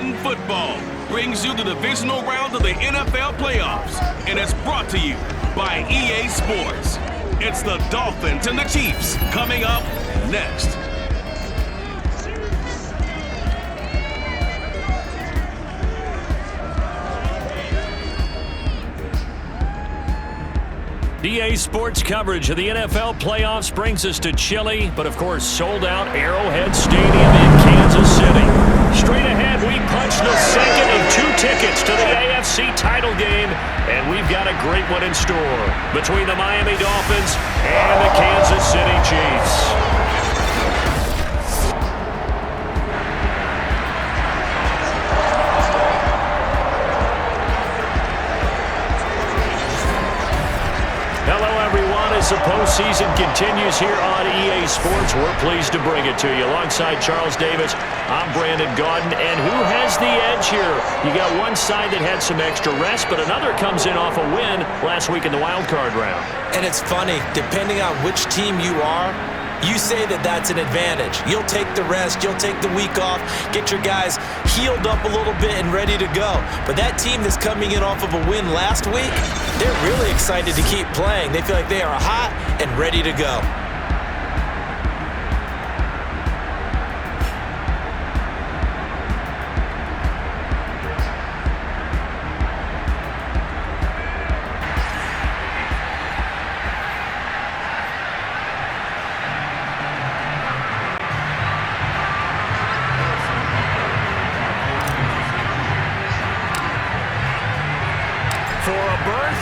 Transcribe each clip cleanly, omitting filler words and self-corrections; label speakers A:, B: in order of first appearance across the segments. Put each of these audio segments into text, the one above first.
A: Madden Football brings you the divisional round of the NFL playoffs, and it's brought to you by EA Sports. It's the Dolphins and the Chiefs coming up next.
B: EA Sports coverage of the NFL playoffs brings us to chilly, but of course sold out Arrowhead Stadium in Kansas City. Straight ahead, we punch the second of 2 tickets to the AFC title game, and we've got a great one in store between the Miami Dolphins and the Kansas City Chiefs. As the postseason continues here on EA Sports, we're pleased to bring it to you. Alongside Charles Davis, I'm Brandon Gaudin. And who has the edge here? You got one side that had some extra rest, but another comes in off a win last week in the wild card round.
C: And it's funny, depending on which team you are, you say that that's an advantage. You'll take the rest, you'll take the week off, get your guys healed up a little bit and ready to go. But that team that's coming in off of a win last week, they're really excited to keep playing. They feel like they are hot and ready to go.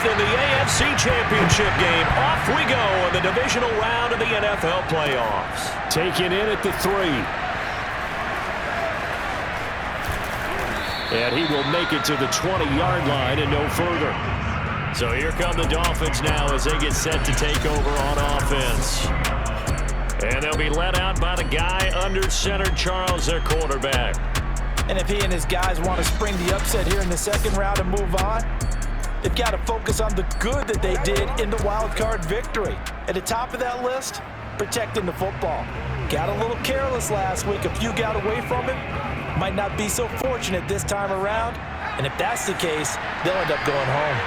B: In the AFC Championship game, off we go in the divisional round of the NFL playoffs. Taken in at the 3. And he will make it to the 20-yard line and no further. So here come the Dolphins now as they get set to take over on offense. And they'll be led out by the guy under center, Charles, their quarterback.
C: And if he and his guys want to spring the upset here in the second round and move on, they've got to focus on the good that they did in the wild card victory. At the top of that list, protecting the football. Got a little careless last week. A few got away from him. Might not be so fortunate this time around. And if that's the case, they'll end up going home.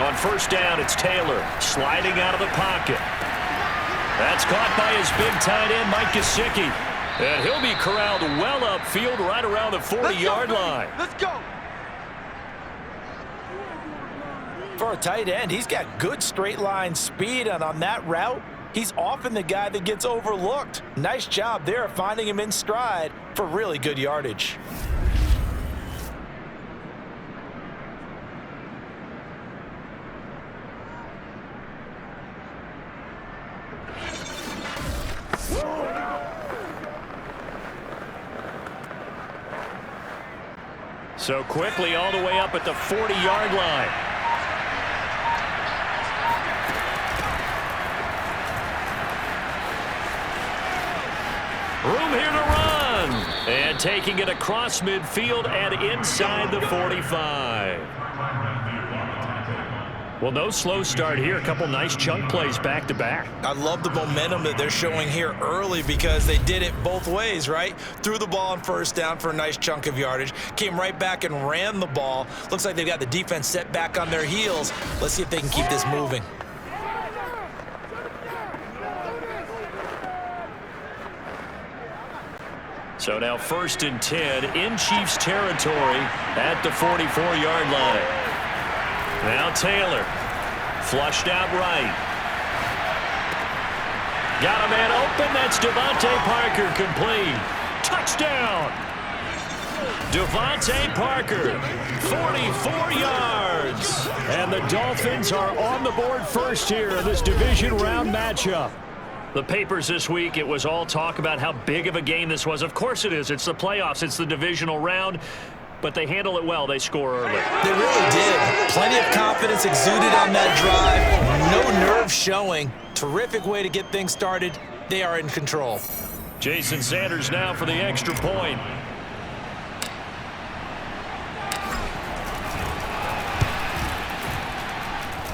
B: On first down, it's Taylor sliding out of the pocket. That's caught by his big tight end, Mike Gesicki. And he'll be corralled well upfield right around the 40-yard line.
C: Let's go. For a tight end, he's got good straight line speed, and on that route, he's often the guy that gets overlooked. Nice job there finding him in stride for really good yardage.
B: So quickly all the way up at the 40-yard line. Room here to run. And taking it across midfield and inside the 45. Well, no slow start here. A couple nice chunk plays back-to-back.
C: I love the momentum that they're showing here early because they did it both ways, right? Threw the ball on first down for a nice chunk of yardage. Came right back and ran the ball. Looks like they've got the defense set back on their heels. Let's see if they can keep this moving.
B: So now 1st and 10 in Chiefs territory at the 44-yard line. Now Taylor flushed out right. Got a man open. That's Devontae Parker complete. Touchdown. Devontae Parker, 44 yards. And the Dolphins are on the board first here in this division round matchup. The papers this week, it was all talk about how big of a game this was. Of course it is. It's the playoffs. It's the divisional round. But they handle it well. They score early.
C: They really did. Plenty of confidence exuded on that drive. No nerve showing. Terrific way to get things started. They are in control.
B: Jason Sanders now for the extra point.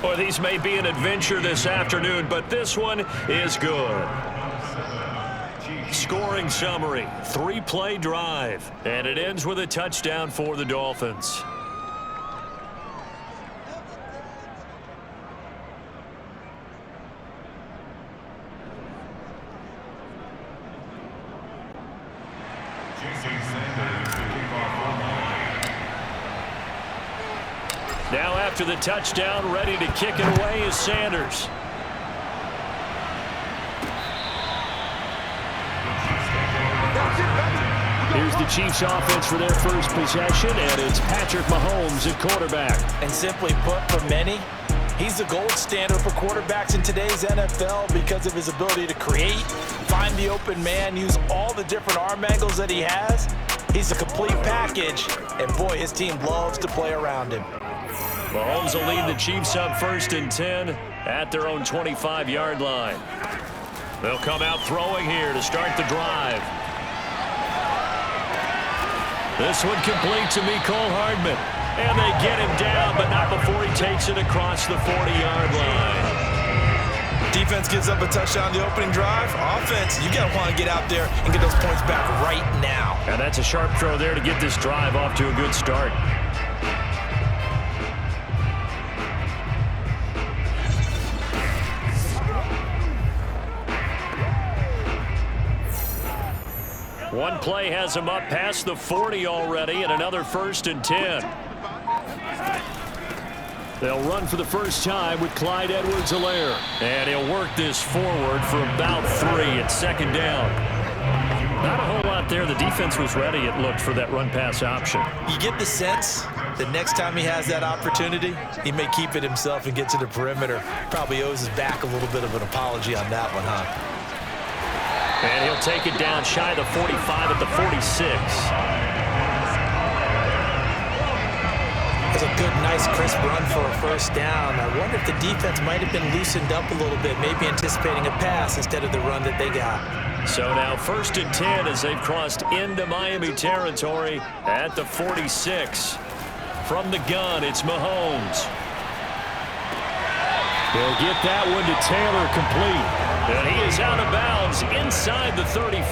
B: Boy, these may be an adventure this afternoon, but this one is good. Scoring summary, 3-play drive, and it ends with a touchdown for the Dolphins. Now after the touchdown, ready to kick it away is Sanders. Here's the Chiefs offense for their first possession, and it's Patrick Mahomes at quarterback.
C: And simply put, for many, he's the gold standard for quarterbacks in today's NFL because of his ability to create, find the open man, use all the different arm angles that he has. He's a complete package, and boy, his team loves to play around him.
B: Mahomes will lead the Chiefs up 1st and 10 at their own 25-yard line. They'll come out throwing here to start the drive. This one complete to Mecole Hardman. And they get him down, but not before he takes it across the 40-yard line.
C: Defense gives up a touchdown the opening drive. Offense, you got to want to get out there and get those points back right now.
B: And that's a sharp throw there to get this drive off to a good start. One play has him up past the 40 already, and another 1st and 10. They'll run for the first time with Clyde Edwards-Helaire. And he'll work this forward for about 3 at 2nd down. Not a whole lot there. The defense was ready, it looked, for that run-pass option.
C: You get the sense that next time he has that opportunity, he may keep it himself and get to the perimeter. Probably owes his back a little bit of an apology on that one, huh?
B: And he'll take it down shy of the 45 at the 46.
C: It's a good, nice, crisp run for a first down. I wonder if the defense might have been loosened up a little bit, maybe anticipating a pass instead of the run that they got.
B: So now 1st and 10 as they've crossed into Miami territory at the 46. From the gun, it's Mahomes. They'll get that one to Taylor complete. And he is out of bounds inside the 35.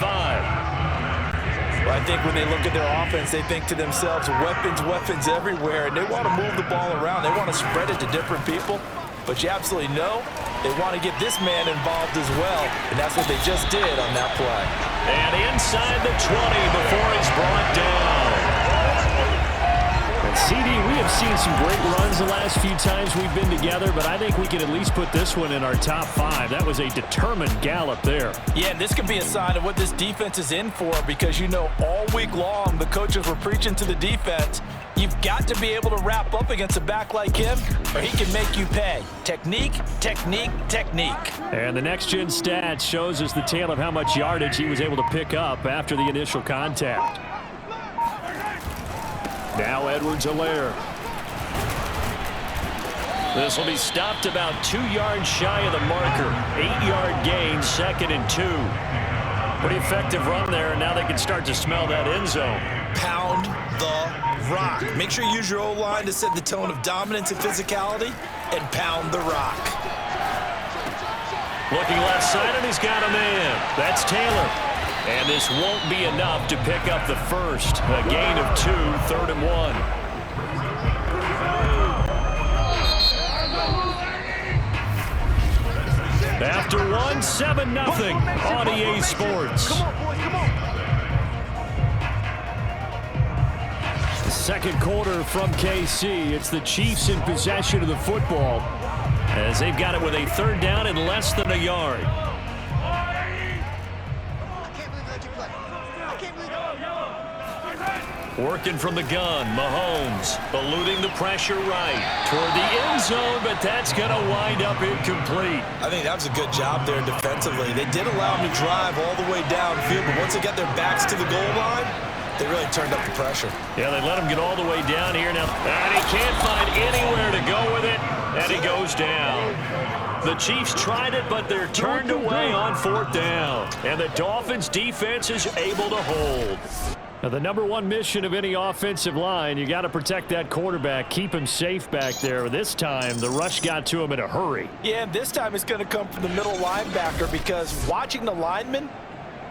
C: Well, I think when they look at their offense, they think to themselves, weapons everywhere, and they want to move the ball around. They want to spread it to different people. But you absolutely know they want to get this man involved as well, and that's what they just did on that play.
B: And inside the 20 before he's brought down. And CD, we have seen some great runs the last few times we've been together, but I think we can at least put this one in our top 5. That was a determined gallop there.
C: Yeah, and this could be a sign of what this defense is in for, because you know all week long the coaches were preaching to the defense, you've got to be able to wrap up against a back like him, or he can make you pay. Technique, technique, technique.
B: And the next-gen stats shows us the tale of how much yardage he was able to pick up after the initial contact. Now Edwards-Helaire. This will be stopped about 2 yards shy of the marker. 8-yard gain, 2nd and 2. Pretty effective run there, and now they can start to smell that end zone.
C: Pound the rock. Make sure you use your O-line to set the tone of dominance and physicality, and pound the rock.
B: Looking left side, and he's got a man. That's Taylor. And this won't be enough to pick up the first. A gain of 2, 3rd and 1. After 1, 7-0 on EA Sports.
C: Come on, boys, come on.
B: The second quarter from KC. It's the Chiefs in possession of the football as they've got it with a 3rd down and less than a yard. Working from the gun, Mahomes eluding the pressure right toward the end zone, but that's going to wind up incomplete.
C: I think that was a good job there defensively. They did allow him to drive all the way downfield, but once they got their backs to the goal line, they really turned up the pressure.
B: Yeah, they let him get all the way down here now. And he can't find anywhere to go with it, and he goes down. The Chiefs tried it, but they're turned away on 4th down. And the Dolphins defense is able to hold. Now, the number one mission of any offensive line, you got to protect that quarterback, keep him safe back there. This time, the rush got to him in a hurry.
C: Yeah, and this time it's going to come from the middle linebacker, because watching the linemen,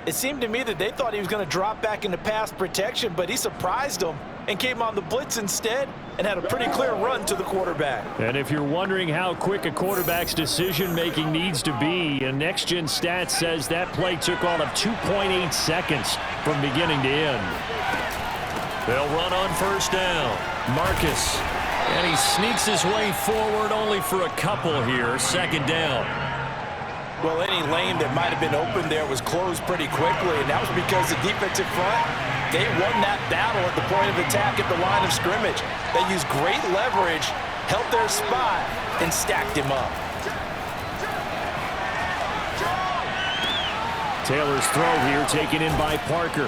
C: It seemed to me that they thought he was going to drop back into pass protection, but he surprised them and came on the blitz instead and had a pretty clear run to the quarterback.
B: And if you're wondering how quick a quarterback's decision-making needs to be, a next-gen stat says that play took all of 2.8 seconds from beginning to end. They'll run on first down. Marcus. And he sneaks his way forward only for a couple here. Second down.
C: Well, any lane that might have been open there was closed pretty quickly, and that was because the defensive front, they won that battle at the point of attack at the line of scrimmage. They used great leverage, held their spot, and stacked him up.
B: Taylor's throw here taken in by Parker.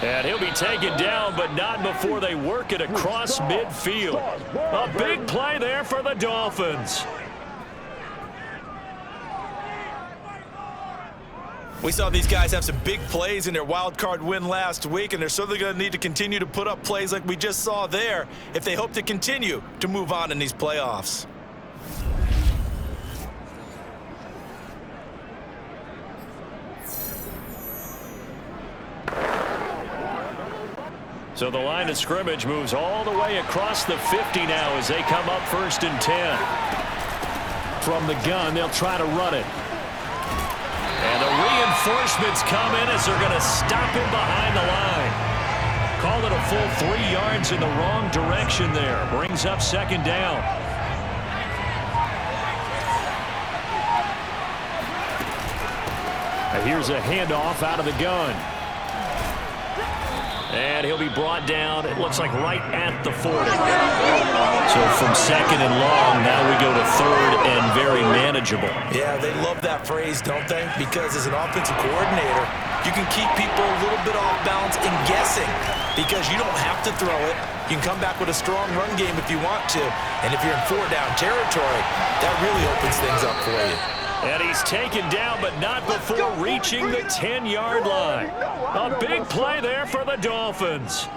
B: And he'll be taken down, but not before they work it across midfield. A big play there for the Dolphins.
C: We saw these guys have some big plays in their wild card win last week, and they're certainly going to need to continue to put up plays like we just saw there if they hope to continue to move on in these playoffs.
B: So the line of scrimmage moves all the way across the 50 now as they come up 1st and 10. From the gun, they'll try to run it. And the reinforcements come in as they're going to stop him behind the line. Call it a full 3 yards in the wrong direction there. Brings up second down. And here's a handoff out of the gun. And he'll be brought down, it looks like right at the 40. So from second and long, now we go to third and very manageable.
C: Yeah, they love that phrase, don't they? Because as an offensive coordinator, you can keep people a little bit off balance and guessing because you don't have to throw it. You can come back with a strong run game if you want to. And if you're in 4-down territory, that really opens things up for you.
B: And he's taken down, but not before reaching the 10-yard line. A big play there for the Dolphins.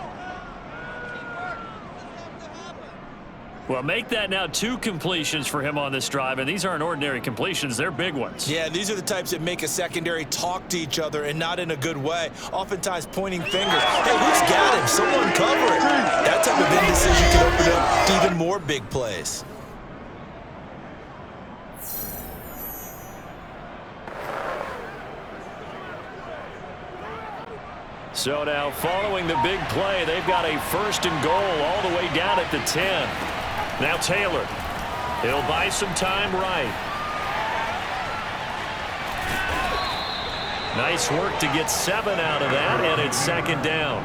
B: Well, make that now 2 completions for him on this drive, and these aren't ordinary completions. They're big ones.
C: Yeah, these are the types that make a secondary talk to each other and not in a good way. Oftentimes pointing fingers. Hey, who's got him? Someone cover it. That type of indecision can open up to even more big plays.
B: So now following the big play, they've got a 1st and goal all the way down at the 10. Now Taylor. He'll buy some time right. Nice work to get 7 out of that, and it's second down.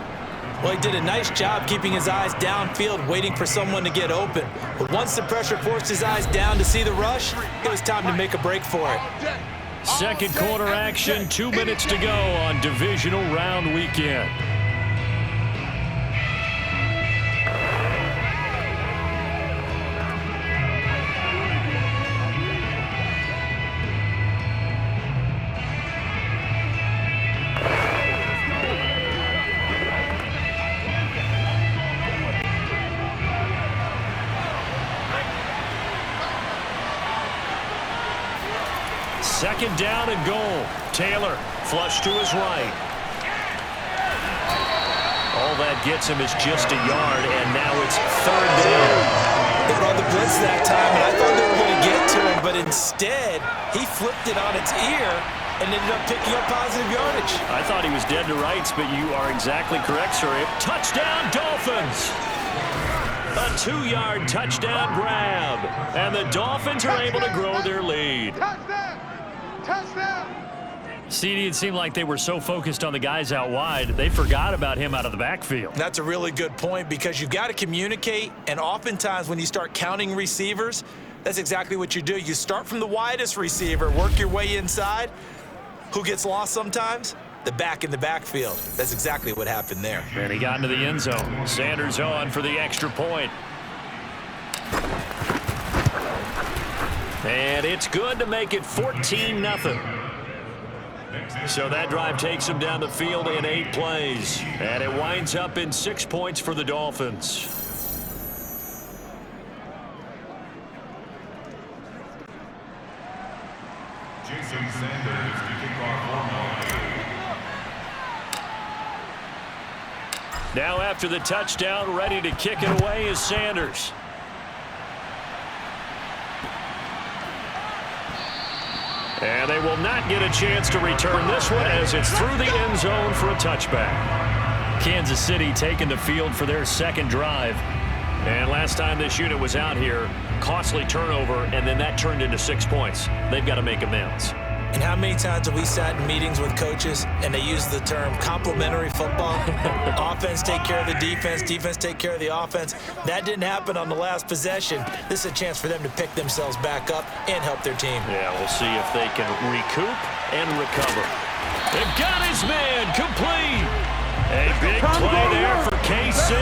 C: Well, he did a nice job keeping his eyes downfield, waiting for someone to get open. But once the pressure forced his eyes down to see the rush, it was time to make a break for it.
B: Second quarter action, 2 minutes to go on Divisional Round Weekend. Second down and goal. Taylor flush to his right. All that gets him is just a yard, and now it's third down.
C: They brought the blitz that time, and I thought they were going to get to him, but instead, he flipped it on its ear and ended up picking up positive yardage.
B: I thought he was dead to rights, but you are exactly correct, sir. Touchdown, Dolphins! A 2-yard touchdown grab, and the Dolphins are able to grow their lead. CD, it seemed like they were so focused on the guys out wide, they forgot about him out of the backfield.
C: That's a really good point because you've got to communicate, and oftentimes when you start counting receivers, that's exactly what you do. You start from the widest receiver, work your way inside. Who gets lost sometimes? The back in the backfield. That's exactly what happened there.
B: And he got into the end zone. Sanders on for the extra point. And it's good to make it 14-0. So that drive takes him down the field in 8 plays. And it winds up in 6 points for the Dolphins. Now after the touchdown, ready to kick it away is Sanders. And they will not get a chance to return this one as it's through the end zone for a touchback. Kansas City taking the field for their second drive. And last time this unit was out here, costly turnover, and then that turned into 6 points. They've got to make amends.
C: And how many times have we sat in meetings with coaches and they use the term complementary football? Offense take care of the defense, defense take care of the offense. That didn't happen on the last possession. This is a chance for them to pick themselves back up and help their team.
B: Yeah, we'll see if they can recoup and recover. They've got his man complete. A big play there for KC.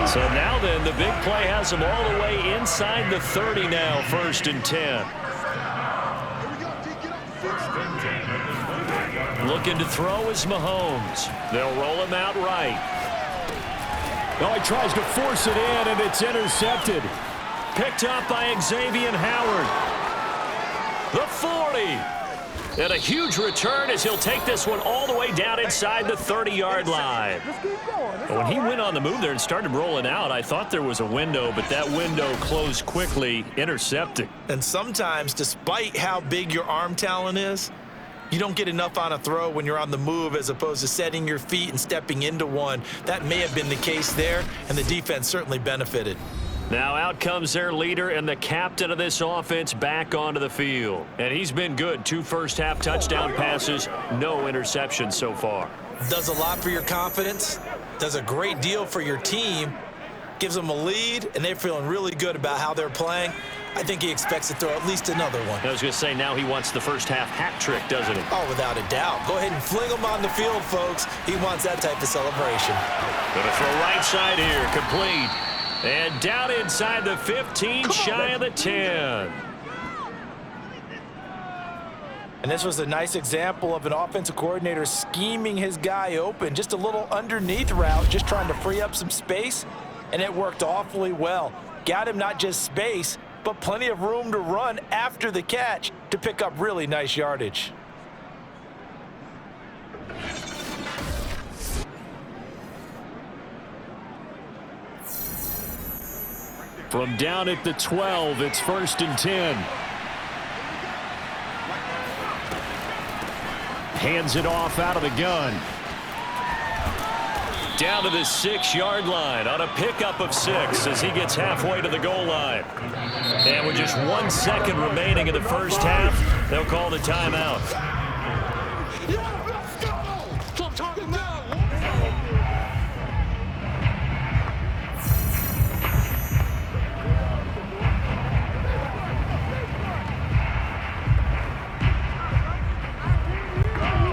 B: So now then, the big play has them all the way inside the 30 now, 1st and 10. Looking to throw is Mahomes. They'll roll him out right.
D: Oh, he tries to force it in, and it's intercepted.
B: Picked up by Xavier Howard. The 40. And a huge return as he'll take this one all the way down inside the 30-yard line. When he went on the move there and started rolling out, I thought there was a window, but that window closed quickly, intercepting.
C: And sometimes, despite how big your arm talent is, you don't get enough on a throw when you're on the move as opposed to setting your feet and stepping into one. That may have been the case there, and the defense certainly benefited.
B: Now out comes their leader and the captain of this offense back onto the field. And he's been good. 2 first-half touchdown passes, no interceptions so far.
C: Does a lot for your confidence, does a great deal for your team, gives them a lead, and they're feeling really good about how they're playing. I think he expects to throw at least another one.
B: I was going to say, now he wants the first-half hat trick, doesn't he?
C: Oh, without a doubt. Go ahead and fling him on the field, folks. He wants that type of celebration.
B: Going to throw right side here, complete. And down inside the 15, shy of the 10.
C: And this was a nice example of an offensive coordinator scheming his guy open. Just a little underneath route, just trying to free up some space, and it worked awfully well. Got him not just space, but plenty of room to run after the catch to pick up really nice yardage.
D: From down at the 12, it's 1st and 10. Hands it off out of the gun.
B: Down to the 6-yard line on a pickup of 6 as he gets halfway to the goal line. And with just 1 second remaining in the first half, they'll call the timeout.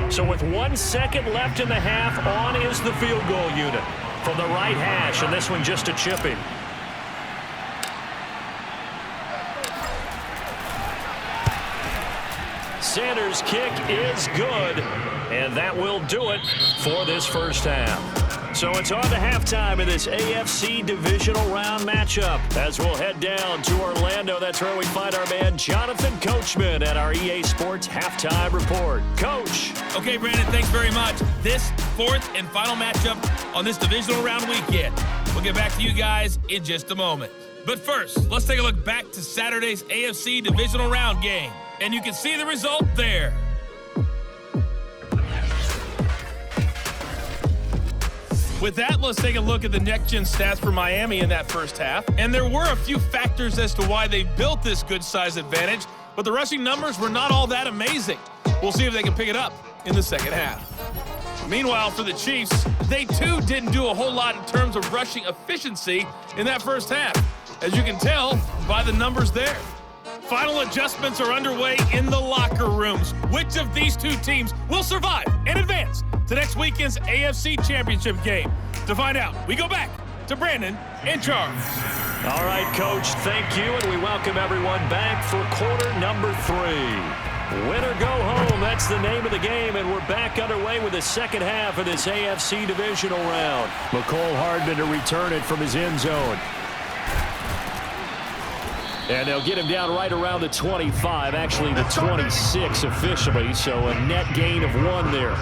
B: So with 1 second left in the half, on is the field goal unit from the right hash, and this one just a chipping. Sanders' kick is good, and that will do it for this first half. So it's on to halftime in this AFC Divisional Round matchup as we'll head down to Orlando. That's where we find our man Jonathan Coachman at our EA Sports Halftime Report. Coach.
E: Okay, Brandon, thanks very much. This 4th and final matchup on this Divisional Round weekend. We'll get back to you guys in just a moment. But first, let's take a look back to Saturday's AFC Divisional Round game. And you can see the result there. With that, let's take a look at the next-gen stats for Miami in that first half. And there were a few factors as to why they built this good-size advantage, but the rushing numbers were not all that amazing. We'll see if they can pick it up in the second half. Meanwhile, for the Chiefs, they too didn't do a whole lot in terms of rushing efficiency in that first half, as you can tell by the numbers there. Final adjustments are underway in the locker rooms. Which of these two teams will survive and advance to next weekend's AFC Championship game? To find out, we go back to Brandon and Charles.
B: All right, Coach, thank you, and we welcome everyone back for quarter number 3. Win or go home, that's the name of the game, and we're back underway with the second half of this AFC Divisional Round.
D: McCole Hardman to return it from his end zone.
B: And they'll get him down right around the 25, actually the 26 officially, so a net gain of 1 there.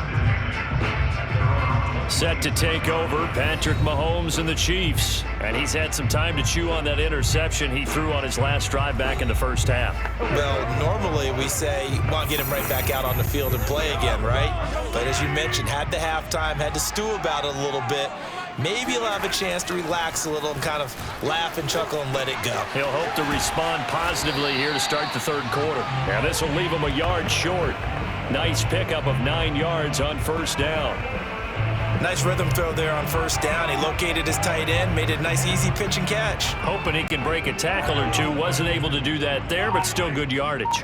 B: Set to take over, Patrick Mahomes and the Chiefs. And he's had some time to chew on that interception he threw on his last drive back in the first half.
C: Well, normally we say, well, get him right back out on the field and play again, right? But as you mentioned, had the halftime, had to stew about it a little bit. Maybe he'll have a chance to relax a little and kind of laugh and chuckle and let it go.
B: He'll hope to respond positively here to start the third quarter. Now this will leave him a yard short. Nice pickup of 9 yards on first down.
C: Nice rhythm throw there on first down. He located his tight end, made it a nice easy pitch and catch.
B: Hoping he can break a tackle or two. Wasn't able to do that there, but still good yardage.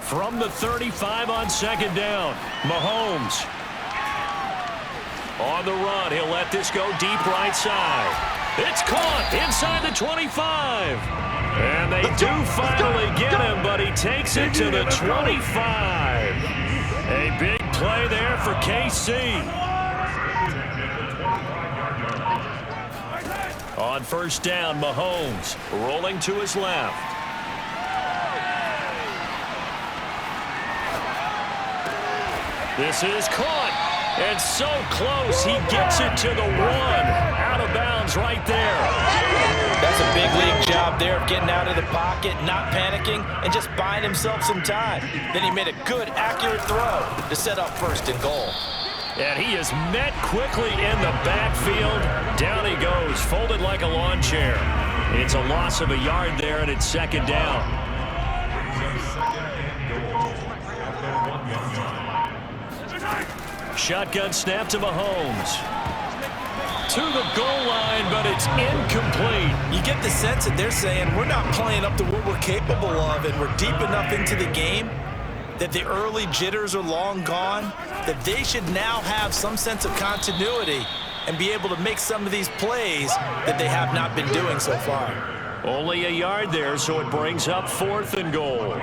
B: From the 35 on second down, Mahomes. On the run, he'll let this go deep right side. It's caught inside the 25. And they do finally get him, but he takes it to the 25. A big play there for KC. On first down, Mahomes rolling to his left. This is caught, and so close, he gets it to the 1. Out of bounds right there.
C: That's a big league job there of getting out of the pocket, not panicking, and just buying himself some time. Then he made a good, accurate throw to set up first and goal.
B: And he is met quickly in the backfield. Down he goes, folded like a lawn chair. It's a loss of a yard there, and it's second down. Shotgun snap to Mahomes. To the goal line, but it's incomplete.
C: You get the sense that they're saying we're not playing up to what we're capable of, and we're deep enough into the game that the early jitters are long gone, that they should now have some sense of continuity and be able to make some of these plays that they have not been doing so far.
B: Only a yard there, so it brings up 4th and goal.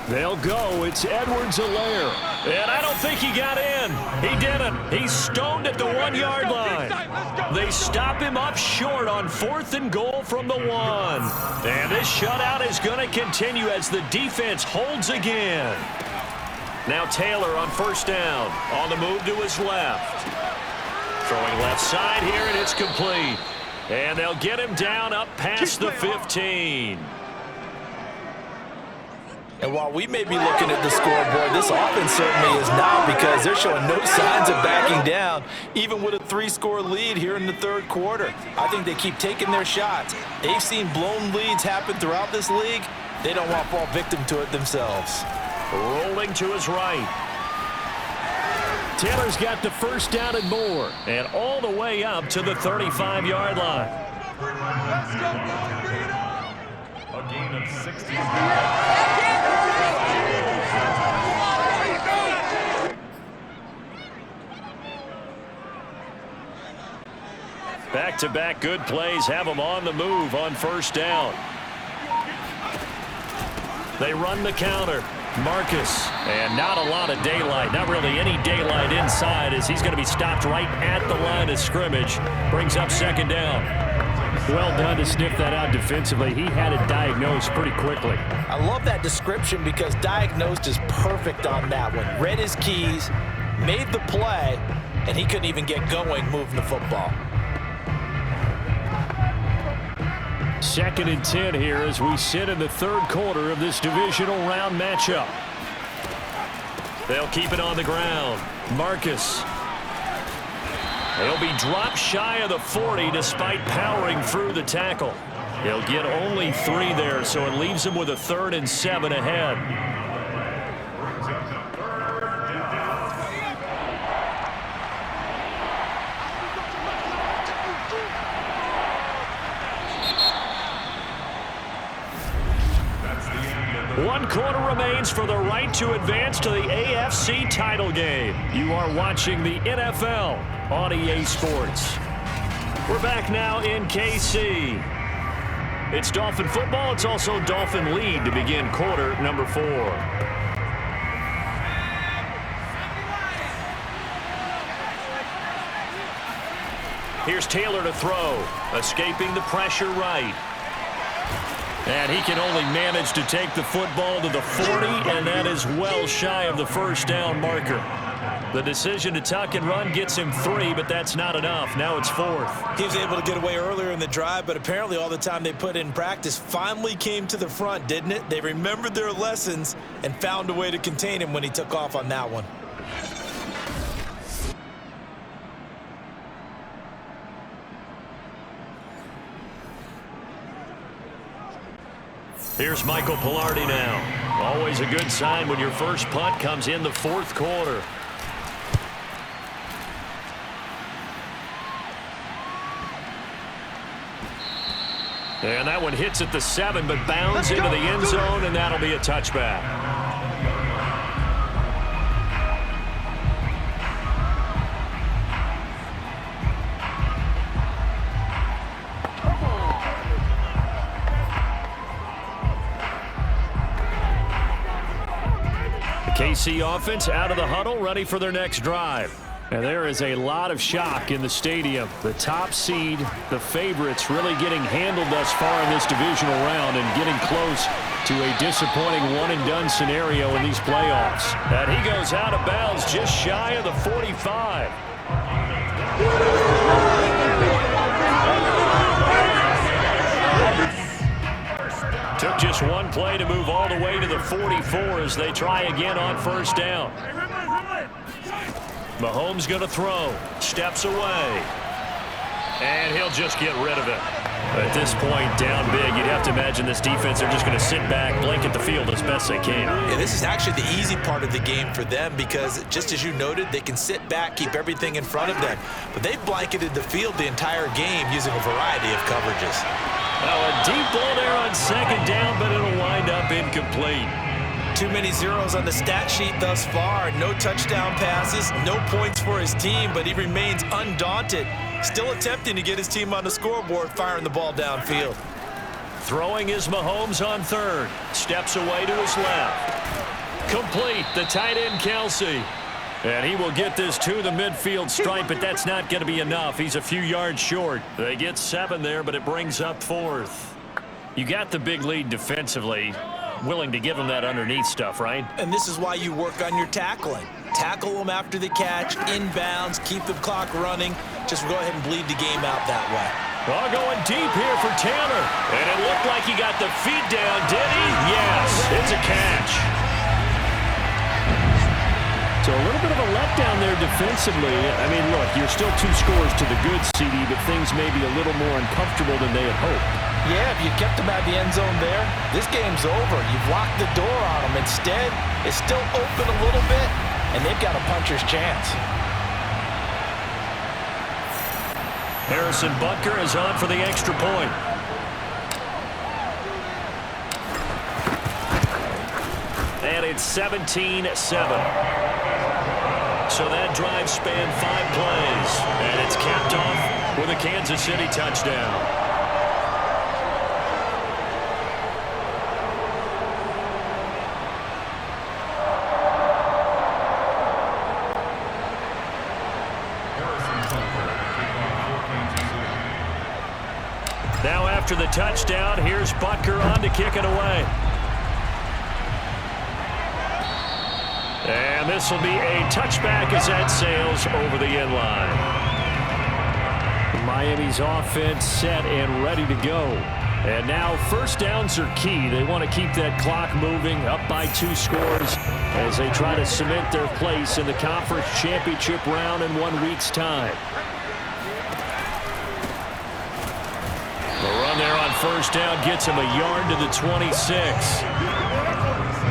B: They'll go. It's Edwards-Helaire. And I don't think he got in. He didn't. He's stoned at the 1-yard line. They stop him up short on 4th and goal from the 1. And this shutout is going to continue as the defense holds again. Now Taylor on first down. On the move to his left. Throwing left side here, and it's complete. And they'll get him down up past the 15.
C: And while we may be looking at the scoreboard, this offense certainly is not, because they're showing no signs of backing down, even with a 3-score lead here in the third quarter. I think they keep taking their shots. They've seen blown leads happen throughout this league. They don't want to fall victim to it themselves.
B: Rolling to his right. Taylor's got the first down and more, and all the way up to the 35-yard line.
D: A gain of 60.
B: Back-to-back good plays have them on the move on first down. They run the counter. Marcus, and not a lot of daylight, not really any daylight inside, as he's going to be stopped right at the line of scrimmage. Brings up second down.
D: Well done to sniff that out defensively. He had it diagnosed pretty quickly.
C: I love that description, because diagnosed is perfect on that one. Read his keys, made the play, and he couldn't even get going moving the football.
B: 2nd and 10 here as we sit in the third quarter of this divisional round matchup. They'll keep it on the ground. Marcus. He'll be dropped shy of the 40 despite powering through the tackle. He'll get only 3 there, so it leaves him with a 3rd and 7 ahead. One quarter remains for the right to advance to the AFC title game. You are watching the NFL on EA Sports. We're back now in KC. It's Dolphin football. It's also Dolphin lead to begin quarter number 4. Here's Taylor to throw. Escaping the pressure right. And he can only manage to take the football to the 40, and that is well shy of the first down marker. The decision to tuck and run gets him 3, but that's not enough. Now it's 4th.
C: He was able to get away earlier in the drive, but apparently all the time they put in practice finally came to the front, didn't it? They remembered their lessons and found a way to contain him when he took off on that one.
B: Here's Michael Pilardi now. Always a good sign when your first punt comes in the 4th quarter. And that one hits at the 7, but bounds into the end zone, and that'll be a touchback. KC offense out of the huddle, ready for their next drive. And there is a lot of shock in the stadium. The top seed, the favorites, really getting handled thus far in this divisional round and getting close to a disappointing one-and-done scenario in these playoffs. And he goes out of bounds just shy of the 45. Took just one play to move all the way to the 44 as they try again on first down. Mahomes going to throw. Steps away. And he'll just get rid of it. At this point, down big, you'd have to imagine this defense are just going to sit back, blanket the field as best they can.
C: Yeah, this is actually the easy part of the game for them because, just as you noted, they can sit back, keep everything in front of them. But they've blanketed the field the entire game using a variety of coverages.
B: Oh, a deep ball there on second down, but it'll wind up incomplete.
C: Too many zeros on the stat sheet thus far. No touchdown passes, no points for his team, but he remains undaunted. Still attempting to get his team on the scoreboard, firing the ball downfield.
B: Throwing is Mahomes on third. Steps away to his left. Complete, the tight end Kelsey. And he will get this to the midfield stripe, but that's not going to be enough. He's a few yards short. They get 7 there, but it brings up 4th. You got the big lead defensively. Willing to give them that underneath stuff, right?
C: And this is why you work on your tackling. Tackle them after the catch, inbounds, keep the clock running. Just go ahead and bleed the game out that way.
B: Well, going deep here for Tanner. And it looked like he got the feet down, did he? Yes, it's a catch.
D: So a little bit of a letdown there defensively. I mean, look, you're still 2 scores to the good, CD, but things may be a little more uncomfortable than they had hoped.
C: Yeah, if you kept them out of the end zone there, this game's over. You've locked the door on them. Instead, it's still open a little bit, and they've got a puncher's chance.
B: Harrison Butker is on for the extra point. And it's 17-7. So that drive spanned 5 plays. And it's capped off with a Kansas City touchdown. Now after the touchdown, here's Butker on to kick it away. And this will be a touchback as that sails over the end line.
D: Miami's offense set and ready to go.
B: And now first downs are key. They want to keep that clock moving, up by 2 scores as they try to cement their place in the conference championship round in 1 week's time. The run there on first down gets him a yard to the 26.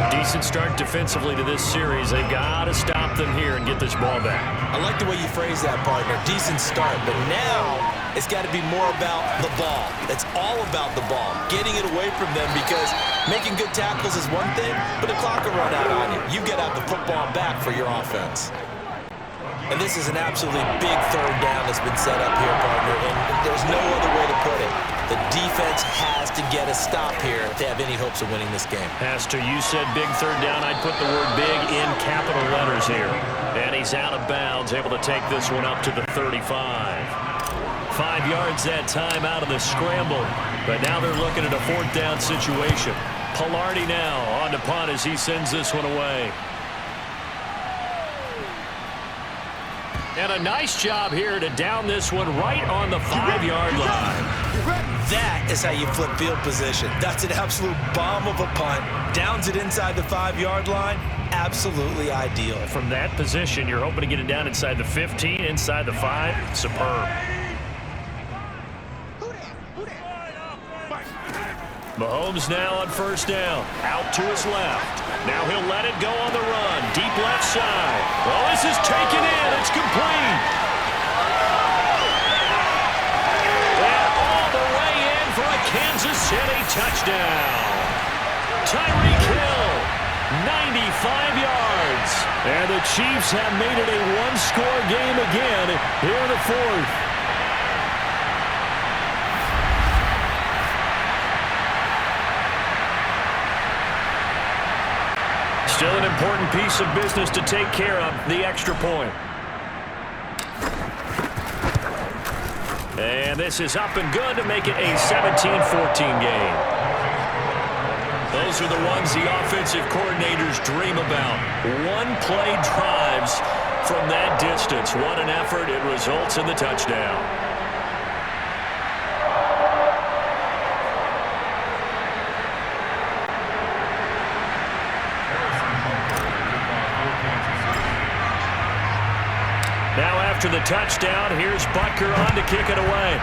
B: Decent start defensively to this series. They've got to stop them here and get this ball back.
C: I like the way you phrase that, partner. Decent start, but now it's got to be more about the ball. It's all about the ball, getting it away from them, because making good tackles is one thing, but the clock will run out on you. You get out the football back for your offense. And this is an absolutely big third down that's been set up here, partner, and there's no other way to put it. The defense has to get a stop here if they have any hopes of winning this game.
B: As to you said big third down, I'd put the word big in capital letters here. And he's out of bounds, able to take this one up to the 35. 5 yards that time out of the scramble. But now they're looking at a 4th down situation. Pilardi now on to punt as he sends this one away. And a nice job here to down this one right on the 5-yard line.
C: That is how you flip field position. That's an absolute bomb of a punt. Downs it inside the 5-yard line. Absolutely ideal.
B: From that position, you're hoping to get it down inside the 15, inside the 5. Superb. Mahomes now on 1st down. Out to his left. Now he'll let it go on the run. Deep left side. Well, this is taken in. It's complete. And all the way in for a Kansas City touchdown. Tyreek Hill, 95 yards. And the Chiefs have made it a one-score game again here in the 4th. Still an important piece of business to take care of, the extra point. And this is up and good to make it a 17-14 game. Those are the ones the offensive coordinators dream about. One-play drives from that distance. What an effort. It results in the touchdown. Now after the touchdown, here's Butker on to kick it away.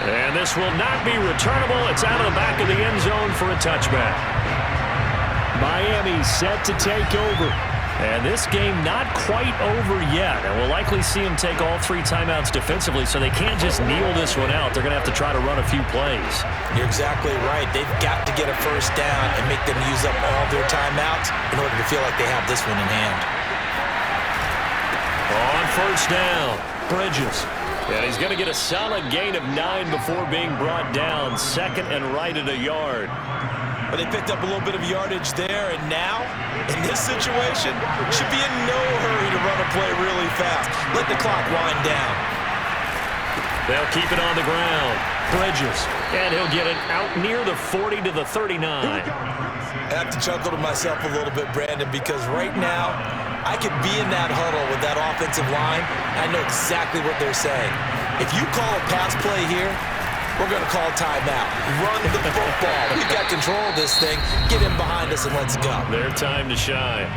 B: And this will not be returnable. It's out of the back of the end zone for a touchback.
D: Miami set to take over.
B: And this game not quite over yet. And we'll likely see them take all 3 timeouts defensively, so they can't just kneel this one out. They're going to have to try to run a few plays.
C: You're exactly right. They've got to get a 1st down and make them use up all their timeouts in order to feel like they have this one in hand.
B: On 1st down, Bridges. And he's going to get a solid gain of 9 before being brought down. 2nd and right at a yard.
C: But they picked up a little bit of yardage there, and now, in this situation, should be in no hurry to run a play really fast. Let the clock wind down.
B: They'll keep it on the ground. Bridges. And he'll get it out near the 40 to the 39.
C: I have to chuckle to myself a little bit, Brandon, because right now, I could be in that huddle with that offensive line. I know exactly what they're saying. If you call a pass play here, we're going to call timeout. Run the football. We've got control of this thing. Get in behind us and let's go.
B: Their time to shine.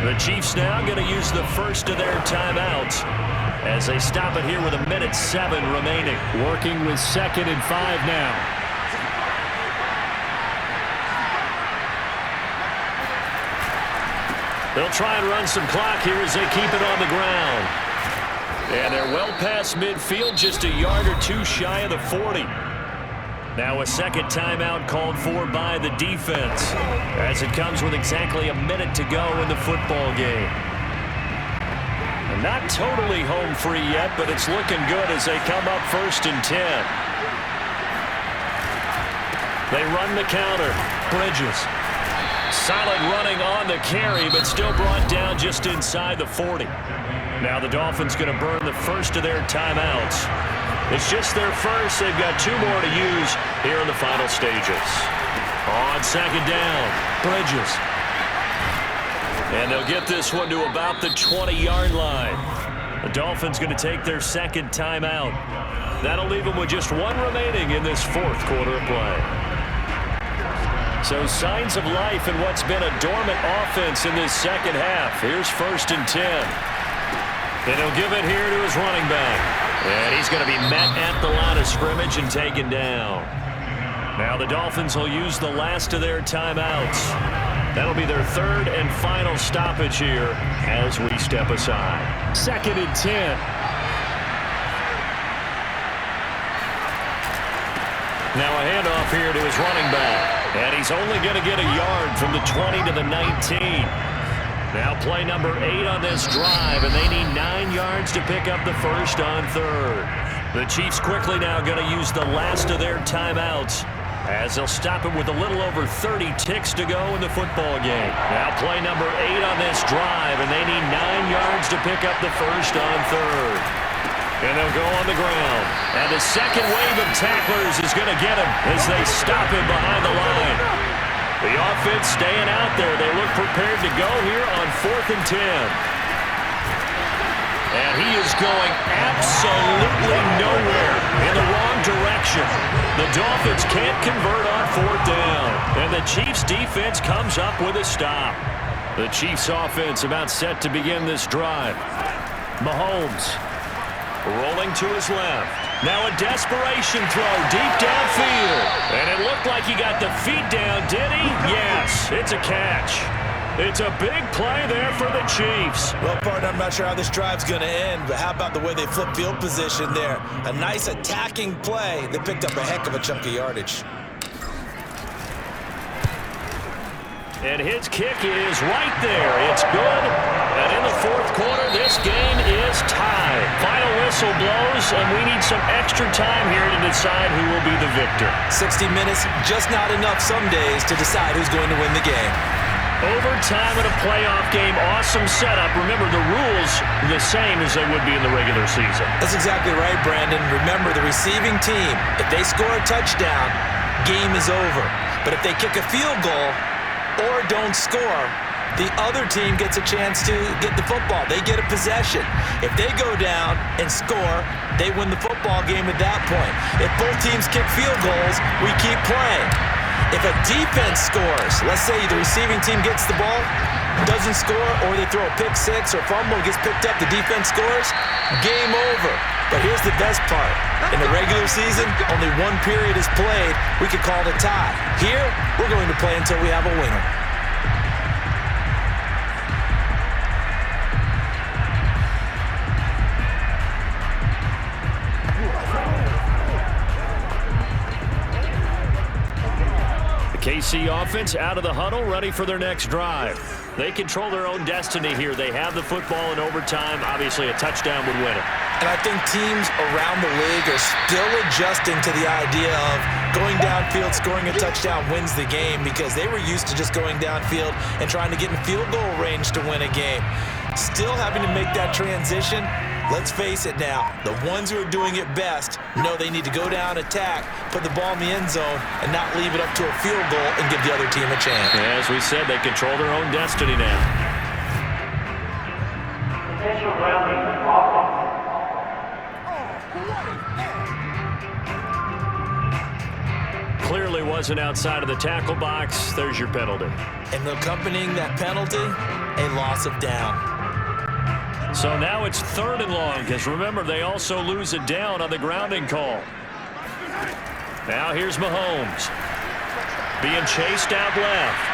B: The Chiefs now going to use the first of their timeouts as they stop it here with 1:07 remaining.
D: Working with 2nd and 5 now.
B: They'll try and run some clock here as they keep it on the ground. And they're well past midfield, just a yard or 2 shy of the 40. Now a 2nd timeout called for by the defense as it comes with exactly a minute to go in the football game. And not totally home free yet, but it's looking good as they come up 1st and 10. They run the counter. Bridges. Solid running on the carry, but still brought down just inside the 40. Now the Dolphins going to burn the first of their timeouts. It's just their first. They've got 2 more to use here in the final stages. On 2nd down, Bridges. And they'll get this one to about the 20-yard line. The Dolphins going to take their 2nd timeout. That'll leave them with just 1 remaining in this 4th quarter of play. So signs of life in what's been a dormant offense in this 2nd half. Here's 1st and 10. And he'll give it here to his running back. And he's going to be met at the line of scrimmage and taken down. Now the Dolphins will use the last of their timeouts. That'll be their 3rd and final stoppage here as we step aside.
D: 2nd and 10.
B: Now a handoff here to his running back. And he's only going to get a yard from the 20 to the 19. Now play number 8 on this drive, and they need 9 yards to pick up the first on 3rd. The Chiefs quickly now going to use the last of their timeouts as they'll stop it with a little over 30 ticks to go in the football game. Now play number 8 on this drive, and they need 9 yards to pick up the first on third. And they'll go on the ground. And the second wave of tacklers is going to get him as they stop him behind the line. The offense staying out there. They look prepared to go here on 4th and 10. And he is going absolutely nowhere in the wrong direction. The Dolphins can't convert on 4th down. And the Chiefs' defense comes up with a stop. The Chiefs' offense about set to begin this drive. Mahomes rolling to his left. Now a desperation throw deep downfield. And it looked like he got the feet down, did he? Yes, it's a catch. It's a big play there for the Chiefs.
C: Well, partner, I'm not sure how this drive's going to end, but how about the way they flip field position there? A nice attacking play that picked up a heck of a chunk of yardage.
B: And his kick is right there. It's good. And in the 4th quarter, this game is tied. Final whistle blows, and we need some extra time here to decide who will be the victor.
C: 60 minutes, just not enough some days to decide who's going to win the game.
B: Overtime in a playoff game, awesome setup. Remember, the rules are the same as they would be in the regular season.
C: That's exactly right, Brandon. Remember, the receiving team, if they score a touchdown, game is over. But if they kick a field goal or don't score, the other team gets a chance to get the football. They get a possession. If they go down and score, they win the football game at that point. If both teams kick field goals, we keep playing. If a defense scores, let's say the receiving team gets the ball, doesn't score, or they throw a pick six or fumble, gets picked up, the defense scores, game over. But here's the best part. In the regular season, only one period is played. We could call it a tie. Here, we're going to play until we have a winner.
B: KC offense out of the huddle, ready for their next drive. They control their own destiny here. They have the football in overtime. Obviously, a touchdown would win it.
C: And I think teams around the league are still adjusting to the idea of going downfield, scoring a touchdown wins the game, because they were used to just going downfield and trying to get in field goal range to win a game. Still having to make that transition. Let's face it now, the ones who are doing it best know they need to go down, attack, put the ball in the end zone, and not leave it up to a field goal and give the other team a chance.
B: As we said, they control their own destiny now. Clearly wasn't outside of the tackle box. There's your penalty.
C: And accompanying that penalty, a loss of down.
B: So now it's 3rd and long, because remember, they also lose a down on the grounding call. Now here's Mahomes. Being chased out left.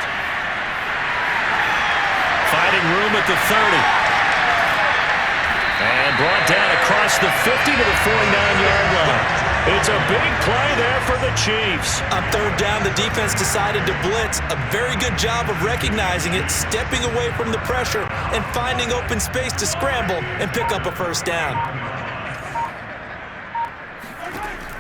B: Finding room at the 30. And brought down across the 50 to the 49-yard line. It's a big play there for the Chiefs.
C: On 3rd down, the defense decided to blitz. A very good job of recognizing it, stepping away from the pressure, and finding open space to scramble and pick up a 1st down.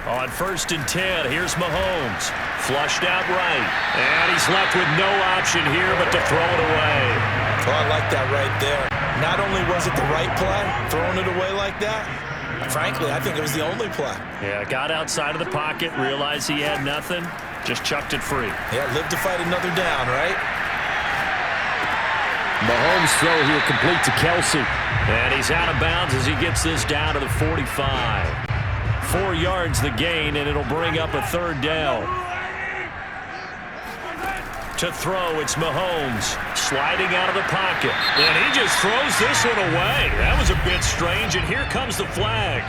B: On 1st and 10, here's Mahomes. Flushed out right. And he's left with no option here but to throw it away.
C: Oh, I like that right there. Not only was it the right play, throwing it away like that, frankly, I think it was the only play.
B: Yeah, got outside of the pocket, realized he had nothing, just chucked it free.
C: Yeah, live to fight another down, right?
D: Mahomes' throw here complete to Kelsey.
B: And he's out of bounds as he gets this down to the 45. 4 yards the gain, and it'll bring up a 3rd down. To throw, it's Mahomes sliding out of the pocket. And he just throws this one away. That was a bit strange, and here comes the flag.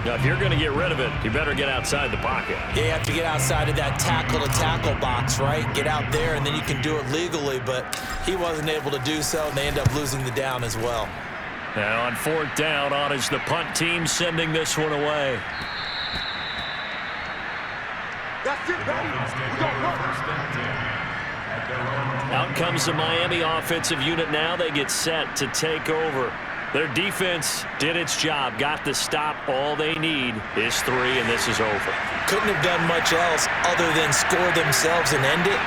B: Now, if you're going to get rid of it, you better get outside the pocket.
C: Yeah, you have to get outside of that tackle-to-tackle box, right? Get out there, and then you can do it legally, but he wasn't able to do so, and they end up losing the down as well.
B: Now on 4th down, on is the punt team sending this one away. Out comes the Miami offensive unit now. They get set to take over. Their defense did its job, got the stop. All they need is 3, and this is over.
C: Couldn't have done much else other than score themselves and end it.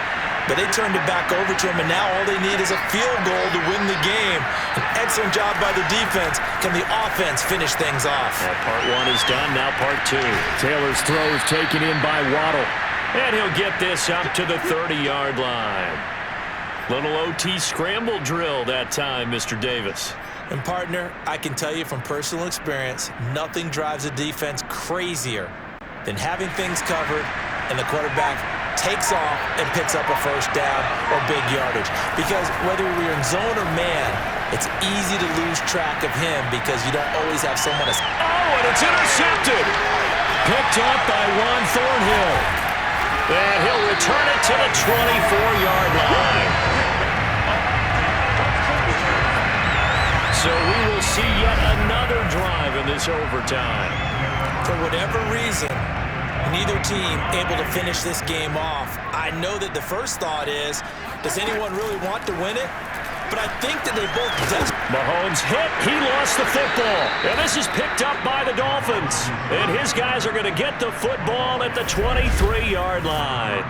C: But they turned it back over to him, and now all they need is a field goal to win the game. An excellent job by the defense. Can the offense finish things off?
B: Well, part 1 is done, now part 2.
D: Taylor's throw is taken in by Waddle.
B: And he'll get this up to the 30-yard line. Little OT scramble drill that time, Mr. Davis.
C: And, partner, I can tell you from personal experience, nothing drives a defense crazier than having things covered and the quarterback takes off and picks up a first down or big yardage. Because whether we're in zone or man, it's easy to lose track of him because you don't always have someone to...
B: Oh, and it's intercepted! Picked up by Ron Thornhill. And he'll return it to the 24-yard line. So we will see yet another drive in this overtime.
C: For whatever reason, neither team able to finish this game off. I know that the first thought is, does anyone really want to win it? But I think that they both desperate.
B: Mahomes hit. He lost the football. And this is picked up by the Dolphins. And his guys are going to get the football at the 23-yard line.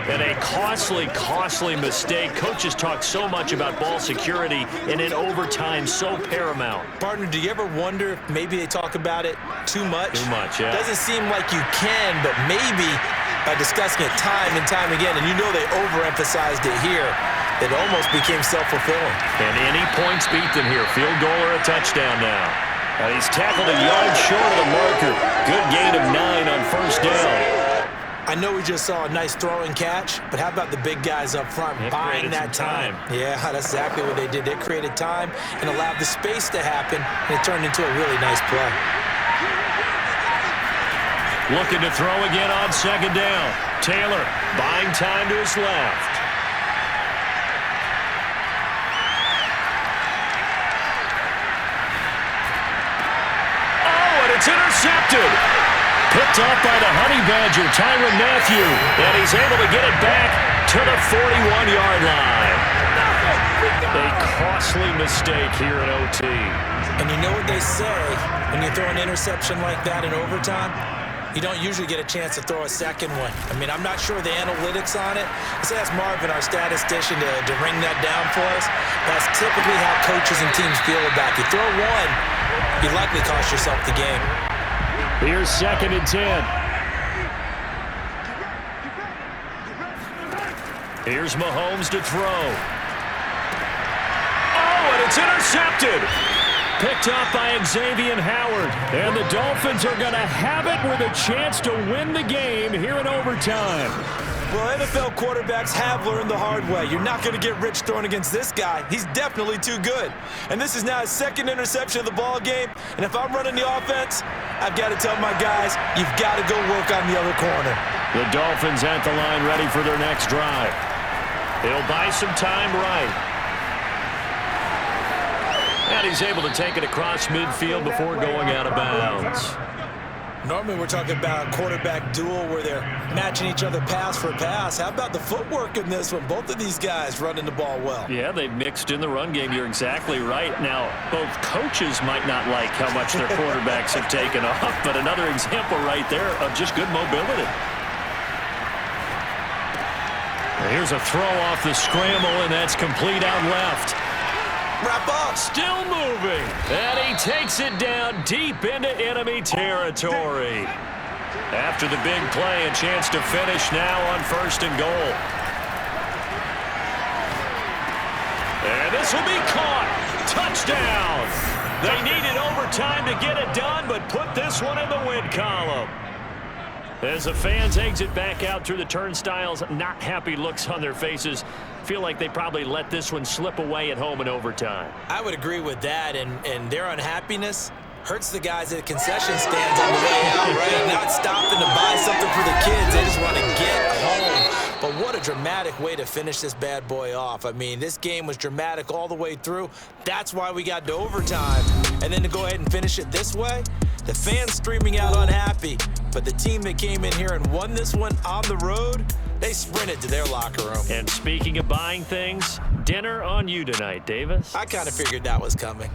B: And a costly, costly mistake. Coaches talk so much about ball security, and in overtime, so paramount.
C: Partner, do you ever wonder if maybe they talk about it too much?
B: Too much, yeah.
C: Doesn't seem like you can, but maybe by discussing it time and time again, and you know they overemphasized it here, it almost became self-fulfilling.
B: And any points beat them here. Field goal or a touchdown now. He's tackled a yard short of the marker. Good gain of 9 on first down.
C: I know we just saw a nice throw and catch, but how about the big guys up front buying that time? Yeah, that's exactly what they did. They created time and allowed the space to happen, and it turned into a really nice play.
B: Looking to throw again on second down. Taylor buying time to his left. Oh, and it's intercepted. Picked off by the Honey Badger, Tyrann Mathieu. And he's able to get it back to the 41-yard line. A costly mistake here in OT.
C: And you know what they say, when you throw an interception like that in overtime, you don't usually get a chance to throw a second one. I mean, I'm not sure the analytics on it. Let's ask Marvin, our statistician, to ring that down for us. That's typically how coaches and teams feel about it. You throw one, you likely cost yourself the game.
D: Here's 2nd and 10.
B: Here's Mahomes to throw. Oh, and it's intercepted. Picked up by Xavier Howard.
D: And the Dolphins are going to have it with a chance to win the game here in overtime.
C: Well, NFL quarterbacks have learned the hard way. You're not going to get rich throwing against this guy. He's definitely too good. And this is now his 2nd interception of the ball game. And if I'm running the offense, I've got to tell my guys, you've got to go work on the other corner.
B: The Dolphins at the line ready for their next drive. They'll buy some time right. And he's able to take it across midfield before going out of bounds.
C: Normally we're talking about a quarterback duel where they're matching each other pass for pass. How about the footwork in this one? Both of these guys running the ball well.
B: Yeah, they've mixed in the run game. You're exactly right. Now, both coaches might not like how much their quarterbacks have taken off, but another example right there of just good mobility. Here's a throw off the scramble, and that's complete out left.
C: Wrap up.
B: Still moving. And he takes it down deep into enemy territory. After the big play, a chance to finish now on 1st and goal. And this will be caught. Touchdown. They needed overtime to get it done, but put this one in the win column. As the fans exit back out through the turnstiles, not happy looks on their faces. Feel like they probably let this one slip away at home in overtime.
C: I would agree with that, and their unhappiness hurts the guys at the concession stands on the way out, right? Not stopping to buy something for the kids. They just want to get home. But what a dramatic way to finish this bad boy off. I mean, this game was dramatic all the way through. That's why we got to overtime. And then to go ahead and finish it this way, the fans streaming out unhappy. But the team that came in here and won this one on the road, they sprinted to their locker room.
B: And speaking of buying things, dinner on you tonight, Davis.
C: I kind of figured that was coming.